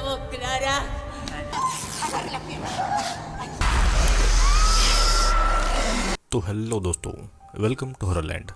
वो क्लारा। तो हेलो दोस्तों, वेलकम टू हॉररलैंड।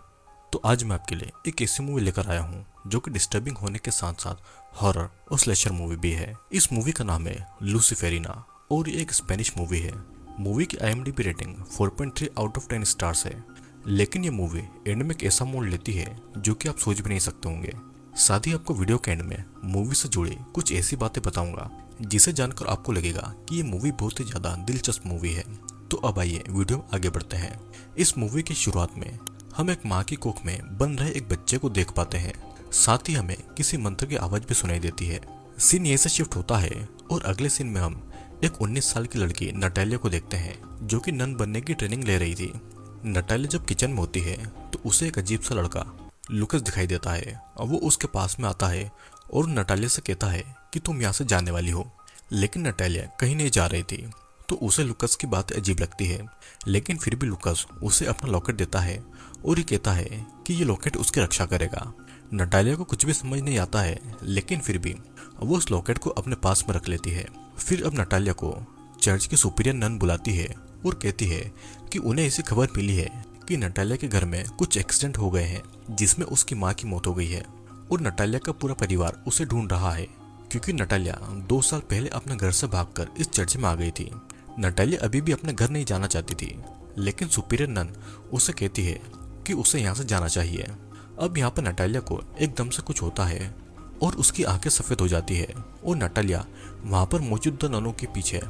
तो आज मैं आपके लिए एक ऐसी मूवी लेकर आया हूँ जो कि डिस्टर्बिंग होने के साथ साथ हॉरर और स्लेशर मूवी भी है। इस मूवी का नाम है लूसीफेरिना और ये एक स्पेनिश मूवी है। मूवी की IMDb rating 4.3 out of 10 stars है। लेकिन ये मूवी एंड में एक ऐसा मोड़ लेती है जो कि आप सोच भी नहीं सकते होंगे। साथ ही आपको वीडियो के एंड में मूवी से जुड़ी कुछ ऐसी बातें बताऊंगा जिसे जानकर आपको लगेगा कि ये मूवी बहुत ही ज्यादा दिलचस्प मूवी है। तो अब आइए वीडियो में आगे बढ़ते हैं। इस मूवी की शुरुआत में हम एक माँ की कोख में बन रहे एक बच्चे को देख पाते हैं। साथ ही हमें किसी मंत्र की आवाज भी सुनाई देती है। सीन यहीं से शिफ्ट होता है और अगले सीन में हम एक 19 साल की लड़की नटालिया को देखते हैं जो कि नन बनने की ट्रेनिंग ले रही थी। नटालिया जब किचन में होती है तो उसे एक अजीब सा लड़का लुकस दिखाई देता है और वो उसके पास में आता है और नटालिया से कहता है कि तुम यहाँ से जाने वाली हो। लेकिन नटालिया कहीं नहीं जा रही थी तो उसे लुकस की बात अजीब लगती है। लेकिन फिर भी लुकस उसे अपना लॉकेट देता है और ये कहता है कि ये लॉकेट उसकी रक्षा करेगा। नटालिया को कुछ भी समझ नहीं आता है लेकिन फिर भी वो उस लॉकेट को अपने पास में रख लेती है। फिर अब नटालिया को चर्च की सुपीरियर नन बुलाती है और कहती है कि उन्हें ऐसी खबर मिली है कि नटालिया के घर में कुछ एक्सीडेंट हो गए हैं जिसमें उसकी माँ की मौत हो गई है और नटालिया का पूरा परिवार उसे ढूंढ रहा है क्योंकि नटालिया 2 साल पहले अपने घर से भागकर इस चर्च में आ गई थी। नटालिया अभी भी अपने घर नहीं जाना चाहती थी लेकिन सुपीरियर नन उसे कहती है कि उसे यहाँ से जाना चाहिए। अब यहाँ पर नटालिया को एकदम से कुछ होता है और उसकी आंखें सफेद हो जाती है और नटालिया वहाँ पर मौजूद ननों के पीछे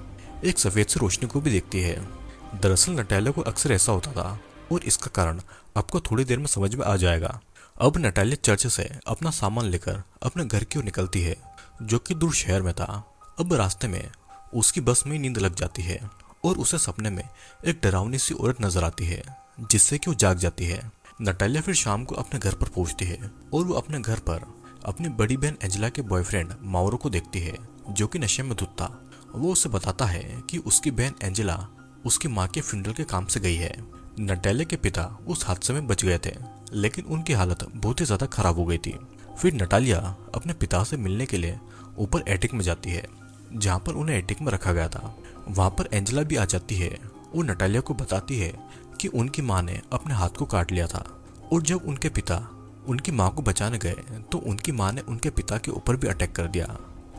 एक सफेद सी रोशनी को भी देखती है। दरअसल नटालिया को अक्सर ऐसा होता था और इसका कारण आपको थोड़ी देर में समझ में आ जाएगा। अब नटालिया चर्च से अपना सामान लेकर अपने घर की ओर निकलती है जो कि दूर शहर में था। अब रास्ते में उसकी बस में नींद लग जाती है और उसे सपने में एक डरावनी सी औरत नजर आती है जिससे कि वो जाग जाती है। नटालिया फिर शाम को अपने घर पर पहुंचती है और वो अपने घर पर अपनी बड़ी बहन एंजेला के बॉयफ्रेंड माउरो को देखती है जो कि नशे में धुत था। वो उसे बताता है कि उसकी बहन एंजेला उसकी माँ के फ्यूनरल के काम से गई है। नटालिया के पिता उस हादसे में बच गए थे लेकिन उनकी हालत बहुत ही ज्यादा खराब हो गई थी। फिर नटालिया अपने पिता से मिलने के लिए ऊपर एटिक में जाती है जहाँ पर उन्हें एटिक में रखा गया था। वहाँ पर एंजेला भी आ जाती है और नटालिया को बताती है कि उनकी माँ ने अपने हाथ को काट लिया था और जब उनके पिता उनकी माँ को बचाने गए तो उनकी माँ ने उनके पिता के ऊपर भी अटैक कर दिया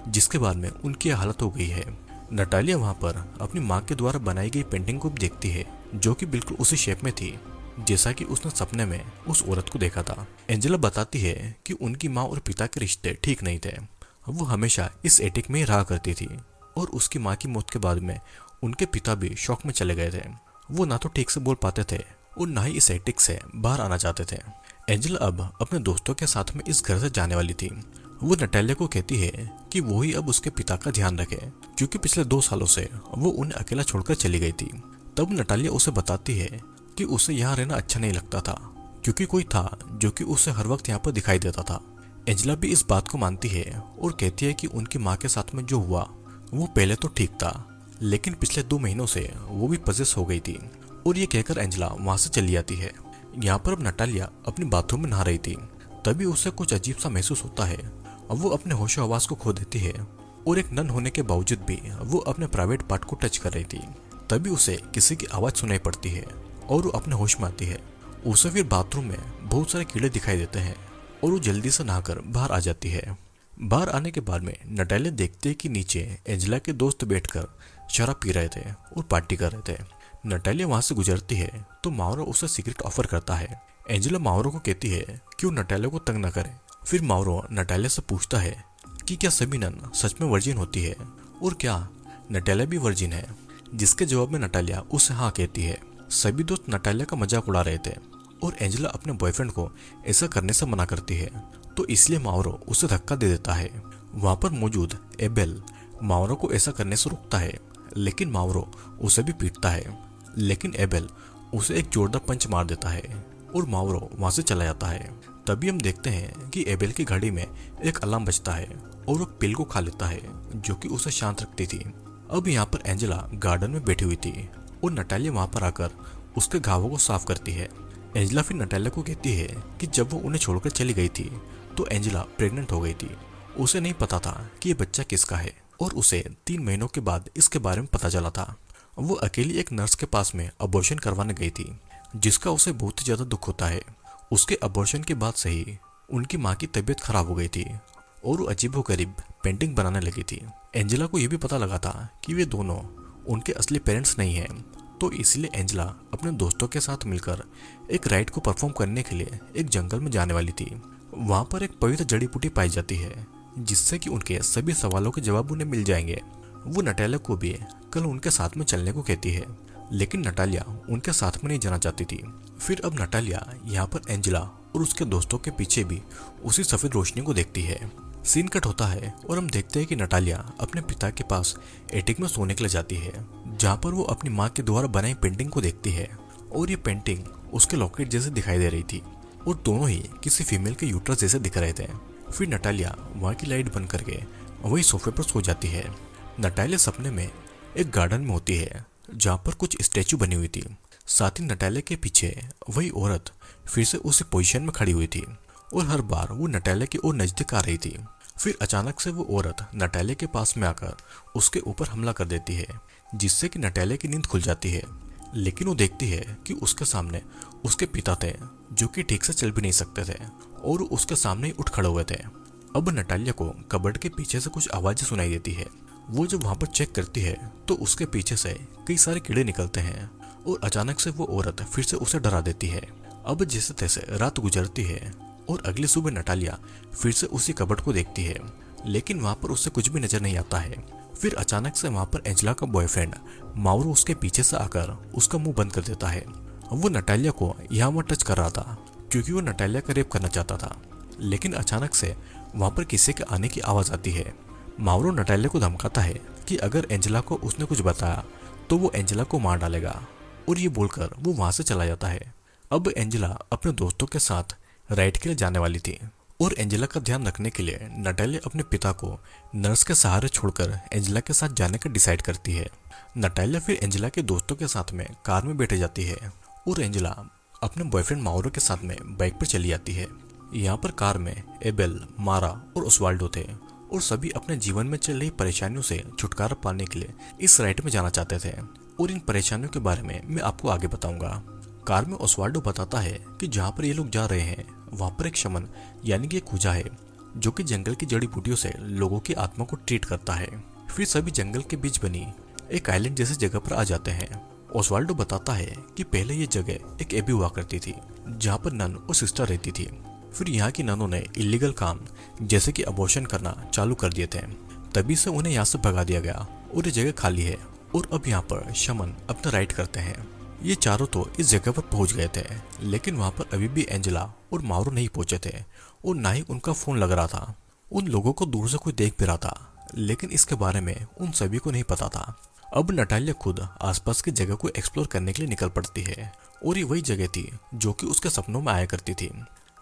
जिसके बाद में उनकी हालत हो गई है। नटालिया वहाँ पर अपनी माँ के द्वारा बनाई गई पेंटिंग को भी देखती है जो कि बिल्कुल उसी शेप में थी जैसा कि उसने सपने में उस औरत को देखा था। एंजेला बताती है कि उनकी माँ और पिता के रिश्ते ठीक नहीं थे। वो हमेशा इस एटिक में ही रहा करती थी और उसकी माँ की मौत के बाद में उनके पिता भी शौक में चले गए थे। वो ना तो ठीक से बोल पाते थे और ना ही इस एटिक से बाहर आना चाहते थे। एंजेला अब अपने दोस्तों के साथ में इस घर से जाने वाली थी। वो नटालिया को कहती है कि वो ही अब उसके पिता का ध्यान रखे क्योंकि पिछले 2 सालों से वो उन्हें अकेला छोड़कर चली गई थी। तब नटालिया उसे बताती है कि उसे यहाँ रहना अच्छा नहीं लगता था क्योंकि कोई था जो कि उसे हर वक्त यहाँ पर दिखाई देता था। एंजेला भी इस बात को मानती है और कहती है कि उनकी माँ के साथ में जो हुआ वो पहले तो ठीक था लेकिन पिछले 2 महीनों से वो भी पजेस हो गई थी। और ये कहकर एंजेला वहाँ से चली जाती है। यहाँ पर अब नटालिया अपनी बाथरूम में नहा रही थी तभी उसे कुछ अजीब सा महसूस होता है और वो अपने होशो आवाज को खो देती है और एक नन होने के बावजूद भी वो अपने प्राइवेट पार्ट को टच कर रही थी। तभी उसे किसी की आवाज सुनाई पड़ती है और वो अपने होश में आती है। उसे फिर बाथरूम में बहुत सारे कीड़े दिखाई देते हैं और वो जल्दी से नहाकर बाहर आ जाती है। बाहर आने के बाद में नटालिया देखते है कि नीचे एंजेला के दोस्त बैठकर शराब पी रहे थे और पार्टी कर रहे थे। नटालिया वहां से गुजरती है तो माउरो उसे सिगरेट ऑफर करता है। एंजेला माउरो को कहती है कि वो नटालिया को तंग न करे। फिर माउरो नटालिया से पूछता है कि क्या सभी नन सच में वर्जिन होती है और क्या नटालिया भी वर्जिन है, जिसके जवाब में नटालिया उसे हाँ कहती है। सभी दोस्त नटालिया का मजाक उड़ा रहे थे और एंजेला अपने बॉयफ्रेंड को ऐसा करने से मना करती है तो इसलिए माउरो उसे धक्का दे देता है। वहां पर मौजूद एबेल माउरो को ऐसा करने से रोकता है लेकिन माउरो उसे भी पीटता है। लेकिन एबेल उसे एक जोरदार पंच मार देता है और माउरो वहां से चला जाता है। तभी हम देखते हैं कि एबेल की घड़ी में एक अलार्म बजता है और वो पिल को खा लेता है जो कि उसे शांत रखती थी। अब यहाँ पर एंजेला गार्डन में बैठी हुई थी और नटालिया वहां पर आकर उसके घावों को साफ करती है। एंजेला फिर नटालिया को कहती है कि जब वो उन्हें छोड़कर चली गई थी तो एंजेला प्रेग्नेंट हो गई थी। उसे नहीं पता था कि ये बच्चा किसका है और उसे 3 महीनों के बाद इसके बारे में पता चला था। वो अकेली एक नर्स के पास में अबॉर्शन करवाने गई थी, जिसका उसे बहुत ही ज्यादा दुख होता है। उसके अबॉर्शन के बाद से ही उनकी माँ की तबीयत खराब हो गई थी और वो अजीबोगरीब पेंटिंग बनाने लगी थी। एंजेला को यह भी पता लगा था कि वे दोनों उनके असली पेरेंट्स नहीं हैं, तो इसलिए एंजेला अपने दोस्तों के साथ मिलकर एक राइड को परफॉर्म करने के लिए एक जंगल में जाने वाली थी। वहाँ पर एक पवित्र जड़ी बूटी पाई जाती है, जिससे कि उनके सभी सवालों के जवाब उन्हें मिल जाएंगे। वो नटालिया को भी कल उनके साथ में चलने को कहती है, लेकिन नटालिया उनके साथ में नहीं जाना चाहती थी। फिर अब नटालिया यहाँ पर एंजेला और उसके दोस्तों के पीछे भी उसी सफेद रोशनी को देखती है। सीन कट होता है और हम देखते हैं कि नटालिया अपने पिता के पास एटिक में सोने के लिए जाती है, जहाँ पर वो अपनी माँ के द्वारा बनाई पेंटिंग को देखती है और ये पेंटिंग उसके लॉकेट जैसे दिखाई दे रही थी और दोनों ही किसी फीमेल के यूट्रस जैसे दिख रहे थे। फिर नटालिया वहाँ की लाइट बंद करके वही सोफे पर सो जाती है। नटालिया सपने में एक गार्डन में होती है, जहाँ पर कुछ स्टैचू बनी हुई थी। साथ ही नटालिया के पीछे वही औरत फिर से उसी पोजीशन में खड़ी हुई थी और हर बार वो नटालिया की ओर नजदीक आ रही थी। फिर अचानक से वो औरत नटालिया के पास में आकर उसके ऊपर हमला कर देती है, जिससे कि नटालिया की नींद खुल जाती है। लेकिन वो देखती है कि उसके सामने उसके पिता थे, जो कि ठीक से चल भी नहीं सकते थे और उसके सामने ही उठ खड़े हुए थे। अब नटालिया को कबर्ड के पीछे से कुछ आवाजें सुनाई देती है। वो जब वहां पर चेक करती है तो उसके पीछे से कई सारे कीड़े निकलते हैं और अचानक से वो औरत फिर से उसे डरा देती है। अब जैसे तैसे रात गुजरती है और अगली सुबह नटालिया फिर से उसी कबर्ड को देखती है, लेकिन वहां पर उससे कुछ भी नजर नहीं आता है। फिर अचानक से वहां पर एंजेला का बॉयफ्रेंड माउरो उसके पीछे से आकर उसका मुंह बंद कर देता है। वो नटालिया को यहाँ वहाँ टच कर रहा था, क्योंकि वो नटालिया का रेप करना चाहता था। लेकिन अचानक से वहां पर किसी के आने की आवाज आती है। माउरो नटालिया को धमकाता है कि अगर एंजेला को उसने कुछ बताया तो वो एंजेला को मार डालेगा, और ये बोलकर वो वहां से चला जाता है। अब एंजेला अपने दोस्तों के साथ राइड के लिए जाने वाली थी और एंजेला का ध्यान रखने के लिए नटालिया अपने पिता को नर्स के सहारे छोड़कर एंजेला के साथ जाने का डिसाइड करती है। नटालिया फिर एंजेला के दोस्तों के साथ में कार में बैठे जाती है और एंजेला अपने बॉयफ्रेंड माउरो के साथ में बाइक पर चली जाती है। यहाँ पर कार में एबेल, मारा और ओस्वाल्डो थे और सभी अपने जीवन में चल रही परेशानियों से छुटकारा पाने के लिए इस राइड में जाना चाहते थे, और इन परेशानियों के बारे में मैं आपको आगे बताऊंगा। कार में ओस्वाल्डो बताता है कि जहाँ पर ये लोग जा रहे हैं वहाँ पर एक शमन यानी कि एक खूजा है, जो कि जंगल की जड़ी बूटियों से लोगों की आत्मा को ट्रीट करता है। फिर सभी जंगल के बीच बनी एक आइलैंड जैसी जगह पर आ जाते हैं। ओस्वाल्डो बताता है कि पहले ये जगह एक एबी हुआ करती थी, जहाँ पर नन और सिस्टर रहती थी। फिर यहाँ की ननों ने इलीगल काम जैसे कि अबॉर्शन करना चालू कर दिए थे, तभी से उन्हें यहाँ से भगा दिया गया और ये जगह खाली है। और अब यहाँ पर शमन अपना राइड करते हैं। ये चारों तो इस जगह पर पहुंच गए थे, लेकिन वहाँ पर अभी भी एंजेला और माउरो नहीं पहुंचे थे और ना ही उनका फोन लग रहा था। उन लोगों को दूर से कोई देख भी रहा था, लेकिन इसके बारे में उन सभी को नहीं पता था। अब नटालिया खुद आसपास की जगह को एक्सप्लोर करने के लिए निकल पड़ती है, और ये वही जगह थी जो कि उसके सपनों में आया करती थी।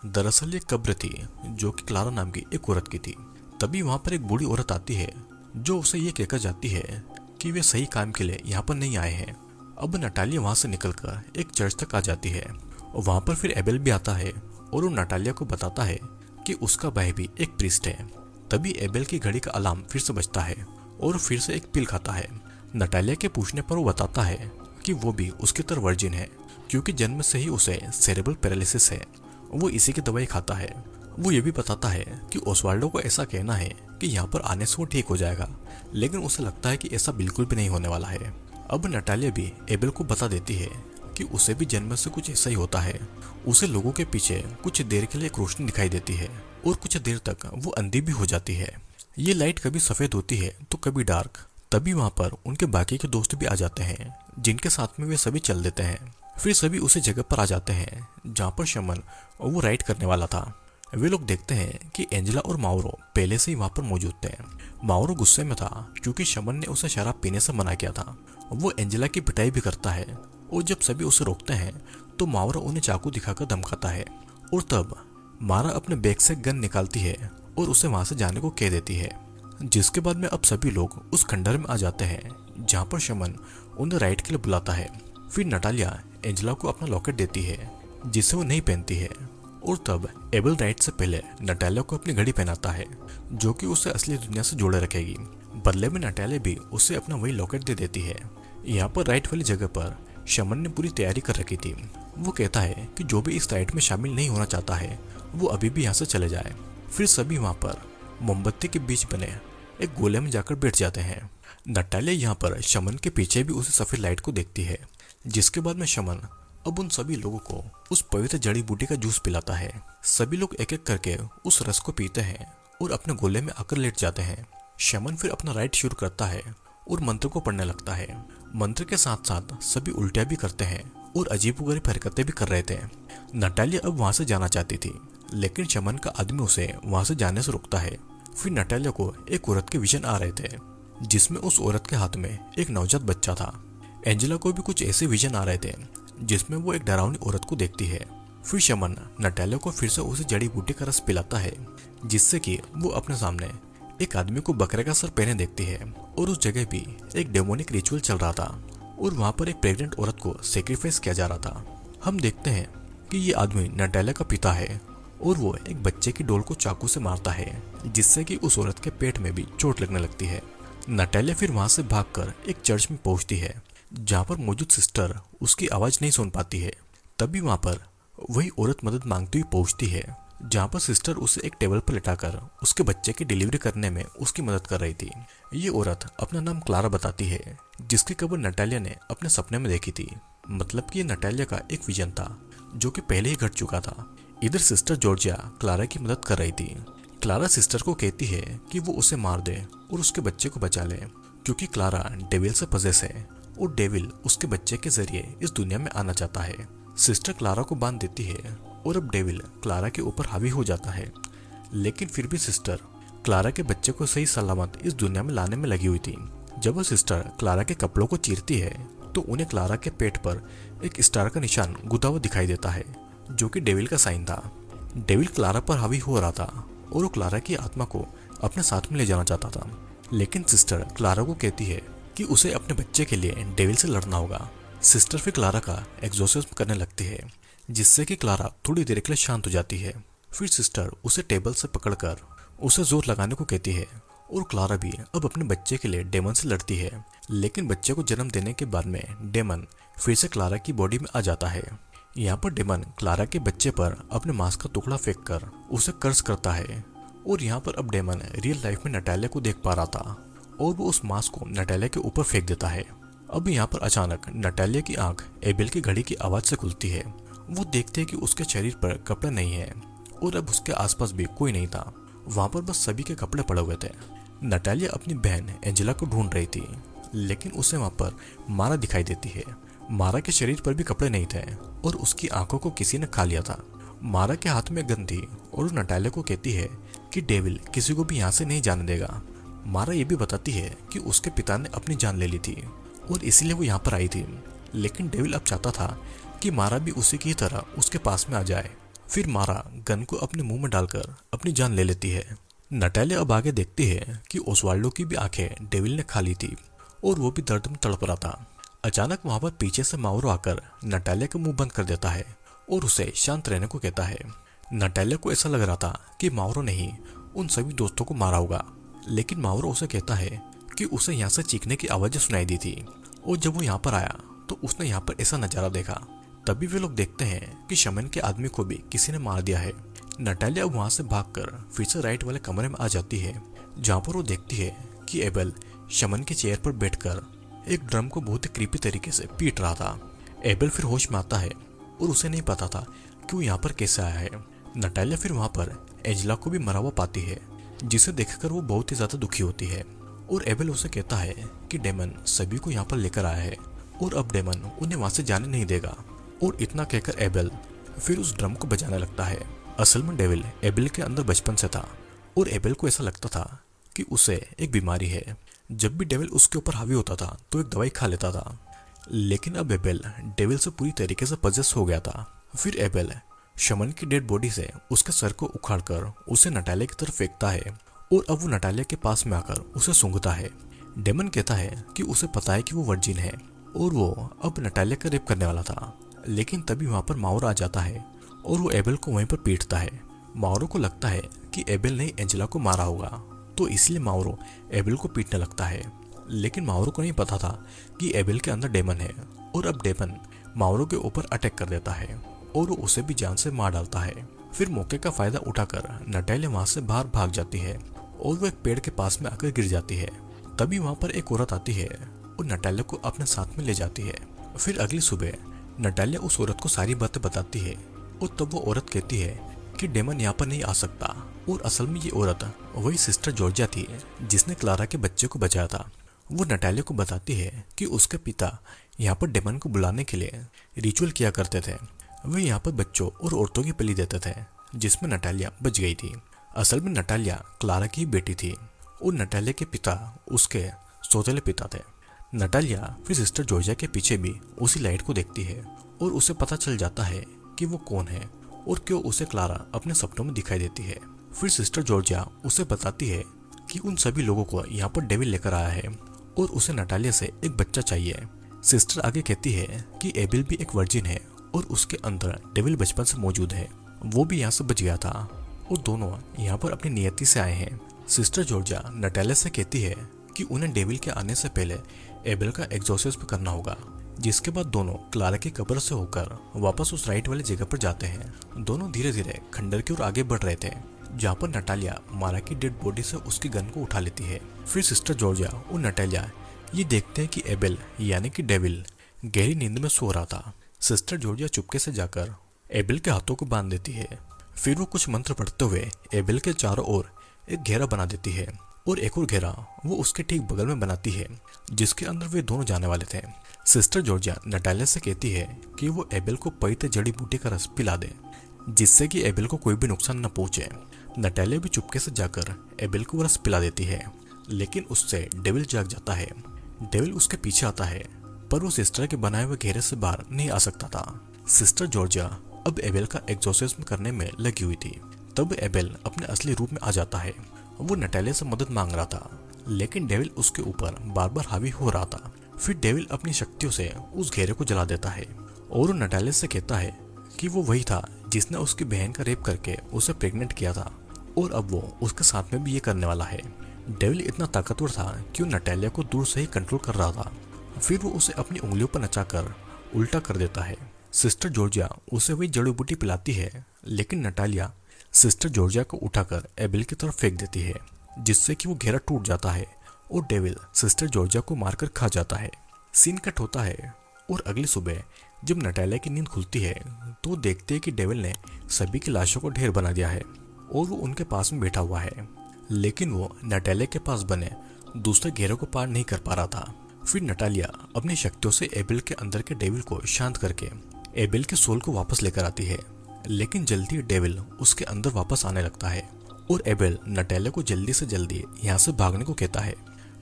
दरअसल ये कब्र थी जो कि क्लारा नाम की एक औरत की थी। तभी वहां पर एक बूढ़ी औरत आती है जो उसे ये कहकर जाती है कि वे सही काम के लिए यहाँ पर नहीं आए हैं। अब नटालिया वहां से निकलकर एक चर्च तक आ जाती है और वहां पर फिर एबेल भी आता है और वो नटालिया को बताता है कि उसका भाई भी एक प्रीस्ट है। तभी एबेल की घड़ी का अलार्म फिर से बजता है और फिर से एक पिल खाता है। नटालिया के पूछने पर वो बताता है कि वो भी उसकी तरह वर्जिन है, क्योंकि जन्म से ही उसे सेरेब्रल पैरालिसिस है। वो इसी की दवाई खाता है। वो ये भी बताता है कि ओस्वाल्डो को ऐसा कहना है कि यहाँ पर आने से वो ठीक हो जाएगा, लेकिन उसे लगता है कि ऐसा बिल्कुल भी नहीं होने वाला है। अब नटालिया भी एबेल को बता देती है कि उसे भी जन्म से कुछ ऐसा ही होता है। उसे लोगों के पीछे कुछ देर के लिए एक रोशनी दिखाई देती है और कुछ देर तक वो अंधी भी हो जाती है। ये लाइट कभी सफेद होती है तो कभी डार्क। तभी वहाँ पर उनके बाकी के दोस्त भी आ जाते हैं, जिनके साथ में वे सभी चल देते हैं। फिर सभी उसी जगह पर आ जाते हैं जहाँ पर शमन वो राइड करने वाला था। वे लोग देखते हैं कि एंजेला और माउरो पहले से ही वहाँ पर मौजूद थे। माउरो गुस्से में था क्योंकि शमन ने उसे शराब पीने से मना किया था। वो एंजेला की पिटाई भी करता है और जब सभी उसे रोकते हैं तो माउरो उन्हें चाकू दिखाकर धमकाता है, और तब मारा अपने बैग से गन निकालती है और उसे वहां से जाने को कह देती है। जिसके बाद में अब सभी लोग उस खंडर में आ जाते हैं जहाँ पर शमन उन्हें राइड के लिए बुलाता है। फिर नटालिया एंजेला को अपना लॉकेट देती है जिसे वो नहीं पहनती है, और तब एबेल राइड से पहले नटालिया को अपनी घड़ी पहनाता है जो कि उसे असली दुनिया से जोड़े रखेगी। बदले में नटालिया भी उसे अपना वही लॉकेट दे देती है। यहाँ पर राइट वाली जगह पर शमन ने पूरी तैयारी कर रखी थी। वो कहता है कि जो भी इस राइड में शामिल नहीं होना चाहता है वो अभी भी यहाँ से चले जाए। फिर सभी वहाँ पर मोमबत्ती के बीच बने एक गोले में जाकर बैठ जाते हैं। नटालिया यहाँ पर शमन के पीछे भी उसी सफेद लाइट को देखती है, जिसके बाद में शमन अब उन सभी लोगों को उस पवित्र जड़ी बूटी का जूस पिलाता है। सभी लोग एक एक करके उस रस को पीते हैं और अपने गोले में आकर लेट जाते हैं। शमन फिर अपना राइड शुरू करता है और मंत्र को पढ़ने लगता है। मंत्र के साथ साथ सभी उल्टियां भी करते हैं और अजीबोगरीब हरकतें भी कर रहे थे। नटालिया अब वहां से जाना चाहती थी, लेकिन शमन का आदमी उसे वहां से जाने से रोकता है। फिर नटालिया को एक औरत के विजन आ रहे थे, जिसमें उस औरत के हाथ में एक नवजात बच्चा था। एंजेला को भी कुछ ऐसे विजन आ रहे थे, जिसमें वो एक डरावनी औरत को देखती है। फिर शमन नटालिया को फिर से उसे जड़ी बूटी का रस पिलाता है, जिससे कि वो अपने सामने एक आदमी को बकरे का सर पहने देखती है। और उस जगह भी एक डेमोनिक रिचुअल चल रहा था और वहां पर एक प्रेग्नेंट औरत को सेक्रीफाइस किया जा रहा था। हम देखते हैं कि ये आदमी नटालिया का पिता है और वो एक बच्चे की डोल को चाकू से मारता है, जिससे कि उस औरत के पेट में भी चोट लगने लगती है। नटालिया फिर वहां से भागकर एक चर्च में पहुंचती है, जहां पर मौजूद सिस्टर उसकी आवाज नहीं सुन पाती है। तभी वहां पर वही औरत मदद मांगती हुई पहुंचती है, जहां पर सिस्टर उसे एक टेबल पर लिटाकर उसके बच्चे की डिलीवरी करने में उसकी मदद कर रही थी। ये औरत अपना नाम क्लारा बताती है, जिसकी कब्र नटालिया ने अपने सपने में देखी थी। मतलब कि ये नटालिया का एक विजन था जो कि पहले ही घट चुका था। इधर सिस्टर जॉर्जिया क्लारा की मदद कर रही थी। क्लारा सिस्टर को कहती है कि वो उसे मार दे और उसके बच्चे को बचा ले, क्योंकि क्लारा डेविल से पजेस है और डेविल उसके बच्चे के जरिए इस दुनिया में आना चाहता है। सिस्टर क्लारा को बांध देती है और अब डेविल क्लारा के ऊपर हावी हो जाता है, लेकिन फिर भी सिस्टर क्लारा के बच्चे को सही सलामत इस दुनिया में लाने में लगी हुई थी। जब वो सिस्टर क्लारा के कपड़ों को चीरती है तो उन्हें क्लारा के पेट पर एक स्टार का निशान गुदा हुआ दिखाई देता है, जो कि डेविल का साइन था। डेविल क्लारा पर हावी हो रहा था और वो क्लारा की आत्मा को अपने साथ में ले जाना चाहता था, लेकिन सिस्टर क्लारा को कहती है कि उसे अपने बच्चे के लिए डेविल से लड़ना होगा। सिस्टर फिर क्लारा का एग्जॉर्सिज्म करने लगती है, जिससे कि क्लारा थोड़ी देर के लिए शांत हो जाती है। फिर सिस्टर उसे टेबल से पकड़कर उसे जोर लगाने को कहती है और क्लारा भी अब अपने बच्चे के लिए डेमन से लड़ती है। लेकिन बच्चे को जन्म देने के बाद में डेमन फिर से क्लारा की बॉडी में आ जाता है। यहाँ पर डेमन क्लारा के बच्चे पर अपने मांस का टुकड़ा फेंक कर उसे कर्ज करता है और यहाँ पर अब डेमन रियल लाइफ में नटालिया को देख पा रहा था और वो उस मांस को नटालिया के ऊपर फेंक देता है। अब यहाँ पर अचानक नटालिया की आंख एबेल की घड़ी की आवाज से खुलती है। वो देखते हैं कि उसके शरीर पर कपड़े नहीं है और अब उसके आसपास भी कोई नहीं था। वहां पर बस सभी के कपड़े पड़े हुए थे। नटालिया अपनी बहन एंजेला को ढूंढ रही थी, लेकिन उसे वहां पर मारा दिखाई देती है। मारा के शरीर पर भी कपड़े नहीं थे और उसकी आंखों को किसी ने खा लिया था। मारा के हाथ में गन थी और नटालिया को कहती है कि डेविल किसी को भी यहाँ से नहीं जाने देगा। मारा ये भी बताती है कि उसके पिता ने अपनी जान ले ली थी और इसीलिए वो यहाँ पर आई थी, लेकिन डेविल अब चाहता था कि मारा भी उसी की तरह उसके पास में आ जाए। फिर मारा गन को अपने मुंह में डालकर अपनी जान ले लेती है। नटालिया अब आगे देखती है कि ओस्वाल्डो की भी आंखें डेविल ने खा ली थी और वो भी दर्द में तड़प रहा था। अचानक वहां पर पीछे से माउरो आकर नटालिया का मुंह बंद कर देता है और उसे शांत रहने को कहता है। नटालिया को ऐसा लग रहा था कि माउरो ने ही उन सभी दोस्तों को मारा होगा, लेकिन माउरो उसे कहता है कि उसे यहाँ से चीखने की आवाजें सुनाई दी थी और जब वो यहाँ पर आया तो उसने यहाँ पर ऐसा नजारा देखा। तभी वे लोग देखते हैं कि शमन के आदमी को भी किसी ने मार दिया है। नटालिया वहां से भागकर फिर से राइट वाले कमरे में आ जाती है, जहां पर वो देखती है कि एबेल शमन के चेयर पर बैठकर एक ड्रम को बहुत ही क्रीपी तरीके से पीट रहा था। एबेल फिर होश में आता है और उसे नहीं पता था कि वो यहाँ पर कैसे आया है। नटालिया फिर वहां पर एंजेला को भी मरा हुआ पाती है, जिसे देखकर वो बहुत ही ज्यादा दुखी होती है और एबेल उसे कहता है कि डेमन सभी को यहाँ पर लेकर आया है और अब डेमन उन्हें वहां से जाने नहीं देगा। और इतना कहकर एबेल फिर उस ड्रम को बजाने लगता है। असल में डेविल एबेल के अंदर बचपन से था और एबेल को ऐसा लगता था कि उसे एक बीमारी है। जब भी डेविल उसके ऊपर हावी होता था तो एक दवाई खा लेता था, लेकिन अब एबेल डेविल से पूरी तरीके से पजेस हो गया था। फिर एबेल शमन की डेड बॉडी से उसके सर को उखाड़कर उसे नटालिया की तरफ फेंकता है और अब वो नटालिया के पास में आकर उसे सूंघता है। डेमन कहता है कि उसे पता है कि वो वर्जिन है और वो अब नटालिया का रेप करने वाला था, लेकिन तभी वहां पर माउरो आ जाता है और वो एबेल को वहीं पर पीटता है। माउरो को लगता है कि एबेल ने एंजेला को मारा होगा तो इसलिए माउरो एबेल को पीटने लगता है। लेकिन माउरो को नहीं पता था कि एबेल के अंदर डेमन है और अब डेमन माउरो के ऊपर अटैक कर देता है और वो उसे भी जान से मार डालता है। फिर मौके का फायदा उठाकर नटालिया वहां से बाहर भाग जाती है और वो एक पेड़ के पास में आकर गिर जाती है। तभी वहां पर एक औरत आती है और नटालिया को अपने साथ में ले जाती है। फिर अगली सुबह नटालिया उस औरत को सारी बातें बताती है और तब वो औरत कहती है कि डेमन यहाँ पर नहीं आ सकता और असल में ये औरत वही सिस्टर जॉर्जिया थी जिसने क्लारा के बच्चे को बचाया था। वो नटालिया को बताती है कि उसके पिता यहाँ पर डेमन को बुलाने के लिए रिचुअल किया करते थे। वे यहाँ पर बच्चों और औरतों की बलि देते थे जिसमें नटालिया बच गई थी। असल में नटालिया क्लारा की बेटी थी और नटालिया के पिता उसके सौतेले पिता थे। नटालिया फिर सिस्टर जॉर्जिया के पीछे भी उसी लाइट को देखती है और उसे पता चल जाता है कि वो कौन है और क्यों उसे क्लारा अपने सपनों में दिखाई देती है। फिर सिस्टर जॉर्जिया उसे बताती है कि उन सभी लोगों को यहाँ पर डेविल लेकर आया है और उसे नटालिया से एक बच्चा चाहिए। सिस्टर आगे कहती है कि एबेल भी एक वर्जिन है और उसके अंदर डेविल बचपन से मौजूद है, वो भी यहाँ से बच गया था और दोनों यहाँ पर अपनी नियति से आए हैं। सिस्टर जॉर्जिया नटालिया से कहती है कि उन्हें डेविल के आने से पहले एबेल का एग्जॉर्सिज्म करना होगा, जिसके बाद दोनों क्लारा की कब्र से होकर वापस उस राइट वाली जगह पर जाते हैं। दोनों धीरे धीरे खंडर की ओर आगे बढ़ रहे थे जहाँ पर नटालिया मारा की डेड बॉडी से उसकी गन को उठा लेती है। फिर सिस्टर जॉर्जिया और नटालिया ये देखते हैं कि एबेल यानी कि डेविल गहरी नींद में सो रहा था। सिस्टर जॉर्जिया चुपके से जाकर एबेल के हाथों को बांध देती है। फिर वो कुछ मंत्र पढ़ते हुए एबेल के चारों ओर एक घेरा बना देती है और एक और घेरा वो उसके ठीक बगल में बनाती है जिसके अंदर वे दोनों जाने वाले थे। सिस्टर जॉर्जिया नटालिया से कहती है कि वो एबेल को पवित्र जड़ी बूटी का रस पिला दे जिससे कि एबेल को कोई भी नुकसान न पहुंचे। नटालिया भी चुपके से जाकर एबेल को रस पिला देती है, लेकिन उससे डेविल जाग जाता है। डेविल उसके पीछे आता है पर वो सिस्टर के बनाए हुए घेरे से बाहर नहीं आ सकता था। सिस्टर जॉर्जिया अब एबेल का एग्जॉर्सिज्म करने में लगी हुई थी। तब एबेल अपने असली रूप में आ जाता है। वो नटालिया से मदद मांग रहा था लेकिन डेविल उसके ऊपर बार बार हावी हो रहा था। फिर डेविल अपनी शक्तियों से उस घेरे को जला देता है और वो नटालिया से कहता है कि वो वही था जिसने उसकी बहन का रेप करके उसे प्रेग्नेंट किया था और अब वो उसके साथ में भी ये करने वाला है। डेविल इतना ताकतवर था कि वो नटालिया को दूर से ही कंट्रोल कर रहा था। फिर वो उसे अपनी उंगलियों पर नचाकर उल्टा कर देता है। सिस्टर जॉर्जिया उसे वही जड़ी बूटी पिलाती है लेकिन नटालिया सिस्टर जॉर्जिया को उठाकर एबेल की तरफ फेंक देती है जिससे कि वो घेरा टूट जाता है और डेविल सिस्टर जॉर्जिया को मारकर खा जाता है। सीन कट होता है और अगली सुबह जब नटालिया की नींद खुलती है तो देखते हैं कि डेविल ने सभी की लाशों को ढेर बना दिया है और वो उनके पास में बैठा हुआ है, लेकिन वो नटालिया के पास बने दूसरे घेरे को पार नहीं कर पा रहा था। फिर नटालिया अपनी शक्तियों से एबेल के अंदर के डेविल को शांत करके एबेल के सोल को वापस लेकर आती है, लेकिन जल्दी डेविल उसके अंदर वापस आने लगता है और एबेल नटालिया को जल्दी से जल्दी यहाँ से भागने को कहता है।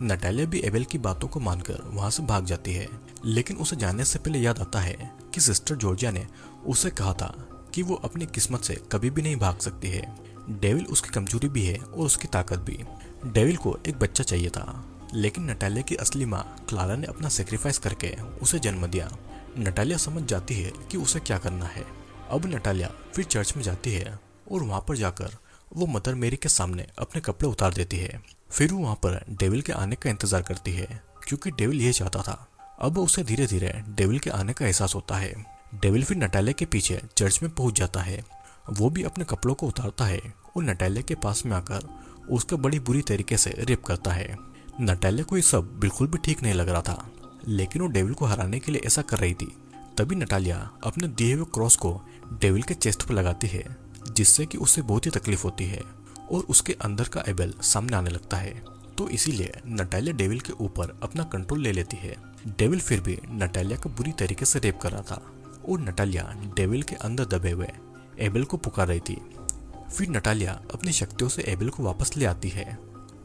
नटालिया भी एबेल की बातों को मानकर वहां से भाग जाती है, लेकिन उसे जाने से पहले याद आता है कि सिस्टर जॉर्जिया ने उसे कहा था कि वो अपनी किस्मत से कभी भी नहीं भाग सकती है। डेविल उसकी कमजोरी भी है और उसकी ताकत भी। डेविल को एक बच्चा चाहिए था, लेकिन नटालिया की असली माँ क्लारा ने अपना सेक्रीफाइस करके उसे जन्म दिया। नटालिया समझ जाती है कि उसे क्या करना है। अब नटालिया फिर चर्च में जाती है और वहां पर जाकर वो मदर मेरी के सामने अपने कपड़े उतार देती है। फिर वो वहां पर डेविल के आने का इंतजार करती है क्योंकि डेविल ये चाहता था। अब उसे धीरे धीरे डेविल के आने का एहसास होता है। डेविल फिर नटालिया के पीछे चर्च में पहुंच जाता है। वो भी अपने कपड़ों को उतारता है और नटालिया के पास में आकर उसका बड़ी बुरी तरीके से रेप करता है। नटालिया को ये सब बिल्कुल भी ठीक नहीं लग रहा था, लेकिन वो डेविल को हराने के लिए ऐसा कर रही थी। तभी नटालिया अपने दिए हुए क्रॉस को डेविल के चेस्ट पर लगाती है, जिससे कि उसे बहुत ही तकलीफ होती है और उसके अंदर का एबेल सामने आने लगता है। तो इसीलिए नटालिया डेविल के ऊपर अपना कंट्रोल ले लेती है। डेविल फिर भी नटालिया को बुरी तरीके से रेप कर रहा था और नटालिया डेविल के अंदर दबे हुए एबेल को पुकार रही थी। फिर नटालिया अपनी शक्तियों से एबेल को वापस ले आती है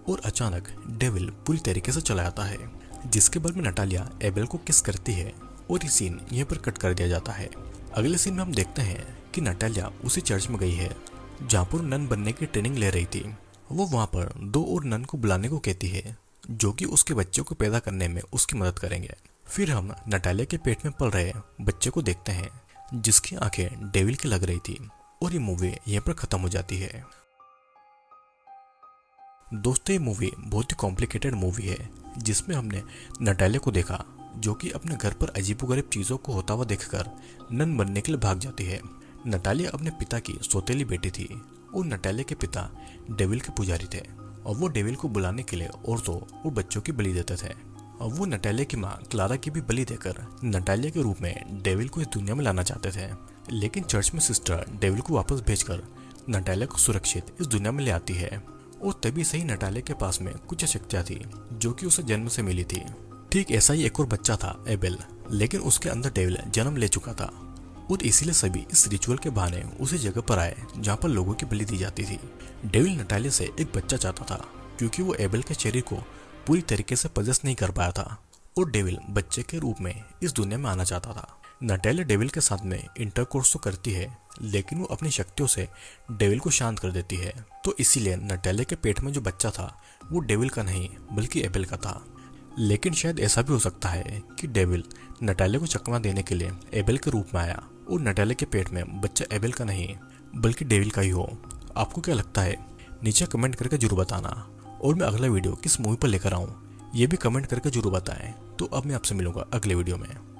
और अचानक डेविल पूरी तरीके से चला जाता है, जिसके बाद में नटालिया एबेल को किस करती है और ये सीन यहीं पर कट कर दिया जाता है। अगले सीन में हम देखते हैं कि नटालिया उसी चर्च में गई है जहाँ पर नन बनने की ट्रेनिंग ले रही थी। वो वहाँ पर 2 और नन को बुलाने को कहती है जो कि उसके बच्चे को पैदा करने में उसकी मदद करेंगे। फिर हम नटालिया के पेट में पल रहे बच्चे को देखते हैं जिसकी आंखें डेविल की लग रही थी और ये मूवी यहीं पर खत्म हो जाती है। दोस्तों ये मूवी बहुत ही कॉम्प्लिकेटेड मूवी है जिसमें हमने नटालिया को देखा जो कि अपने घर पर अजीबोगरीब चीज़ों को होता हुआ देखकर नन बनने के लिए भाग जाती है। नटालिया अपने पिता की सौतेली बेटी थी और नटालिया के पिता डेविल के पुजारी थे और वो डेविल को बुलाने के लिए औरतों और बच्चों की बलि देते थे और वो नटालिया की माँ क्लारा की भी बलि देकर नटालिया के रूप में डेविल को इस दुनिया में लाना चाहते थे। लेकिन चर्च में सिस्टर डेविल को वापस भेजकर नटालिया को सुरक्षित इस दुनिया में ले आती है और तभी सही नटालिया के पास में कुछ शक्तियाँ थी जो कि उसे जन्म से मिली थी। ठीक ऐसा ही एक और बच्चा था एबेल, लेकिन उसके अंदर डेविल जन्म ले चुका था और इसीलिए सभी इस रिचुअल के बहाने उसी जगह पर आए जहाँ पर लोगों की बलि दी जाती थी। डेविल नटालिया से एक बच्चा चाहता था क्योंकि वो एबेल के शरीर को पूरी तरीके से पजेस नहीं कर पाया था और डेविल बच्चे के रूप में इस दुनिया में आना चाहता था। नटालिया डेविल के साथ में इंटरकोर्स तो करती है लेकिन वो अपनी शक्तियों से डेविल को शांत कर देती है। तो इसीलिए नटालिया के पेट में जो बच्चा था वो डेविल का नहीं बल्कि एबेल का था। लेकिन शायद ऐसा भी हो सकता है कि डेविल नटालिया को चकमा देने के लिए एबेल के रूप में आया और नटालिया के पेट में बच्चा एबेल का नहीं बल्कि डेविल का ही हो। आपको क्या लगता है नीचे कमेंट करके जरूर बताना और मैं अगला वीडियो किस मूवी पर लेकर आऊँ ये भी कमेंट करके जरूर बताएं। तो अब मैं आपसे मिलूंगा अगले वीडियो में।